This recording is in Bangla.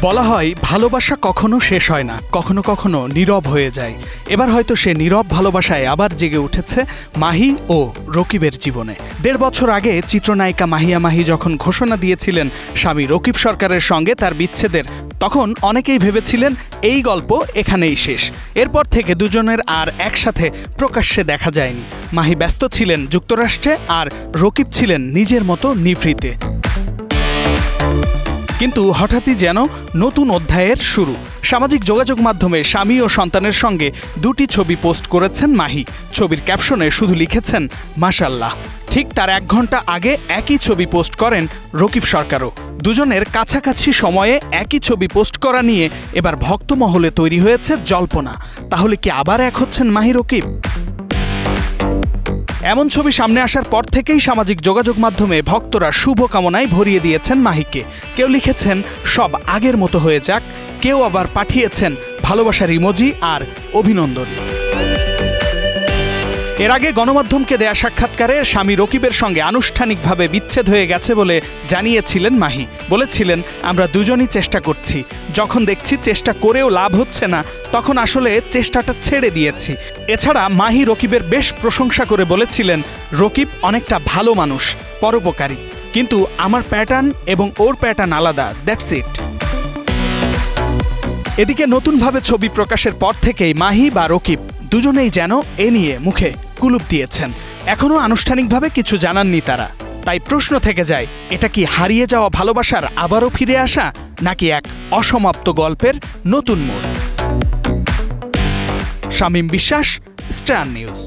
বলা হয় ভালোবাসা কখনো শেষ হয় না, কখনো কখনো নীরব হয়ে যায়। এবার হয়তো সে নীরব ভালোবাসায় আবার জেগে উঠেছে মাহি ও রকিবের জীবনে। ১.৫ বছর আগে চিত্রনায়িকা মাহিয়া মাহি যখন ঘোষণা দিয়েছিলেন স্বামী রকিব সরকারের সঙ্গে তার বিচ্ছেদের, তখন অনেকেই ভেবেছিলেন এই গল্প এখানেই শেষ। এরপর থেকে দুজনের আর একসাথে প্রকাশ্যে দেখা যায়নি। মাহি ব্যস্ত ছিলেন যুক্তরাষ্ট্রে, আর রকিব ছিলেন নিজের মতো নিভৃতে। কিন্তু হঠাৎই যেন নতুন অধ্যায়ের শুরু। সামাজিক যোগাযোগ মাধ্যমে স্বামী ও সন্তানের সঙ্গে 2টি ছবি পোস্ট করেছেন মাহি। ছবির ক্যাপশনে শুধু লিখেছেন মাশাআল্লাহ। ঠিক তার 1 ঘন্টা আগে একই ছবি পোস্ট করেন রকিব সরকারও। দুজনের কাছাকাছি সময়ে একই ছবি পোস্ট করা নিয়ে এবার ভক্তমহলে তৈরি হয়েছে জল্পনা। তাহলে কি আবার এক হচ্ছেন মাহি রকিব? এমন ছবি সামনে আসার পর থেকেই সামাজিক যোগাযোগ মাধ্যমে ভক্তরা শুভকামনায় ভরিয়ে দিয়েছেন মাহিকে। কেউ লিখেছেন সব আগের মতো হয়ে যাক, কেউ আবার পাঠিয়েছেন ভালোবাসার ইমোজি আর অভিনন্দন। এর আগে গণমাধ্যমকে দেয়া সাক্ষাৎকারে স্বামী রকিবের সঙ্গে আনুষ্ঠানিকভাবে বিচ্ছেদ হয়ে গেছে বলে জানিয়েছিলেন মাহি। বলেছিলেন, আমরা দুজনই চেষ্টা করছি, যখন দেখছি চেষ্টা করেও লাভ হচ্ছে না, তখন আসলে চেষ্টাটা ছেড়ে দিয়েছি। এছাড়া মাহি রকিবের বেশ প্রশংসা করে বলেছিলেন, রকিব অনেকটা ভালো মানুষ, পরোপকারী, কিন্তু আমার প্যাটার্ন এবং ওর প্যাটার্ন আলাদা, দ্যাটস ইট। এদিকে নতুনভাবে ছবি প্রকাশের পর থেকেই মাহি বা রকিব দুজনেই যেন এ নিয়ে মুখে কুলুপ দিয়েছেন। এখনও আনুষ্ঠানিকভাবে কিছু জানাননি তারা। তাই প্রশ্ন থেকে যায়, এটা কি হারিয়ে যাওয়া ভালোবাসার আবারও ফিরে আসা, নাকি এক অসমাপ্ত গল্পের নতুন মোড়? শামীম বিশ্বাস, স্টার নিউজ।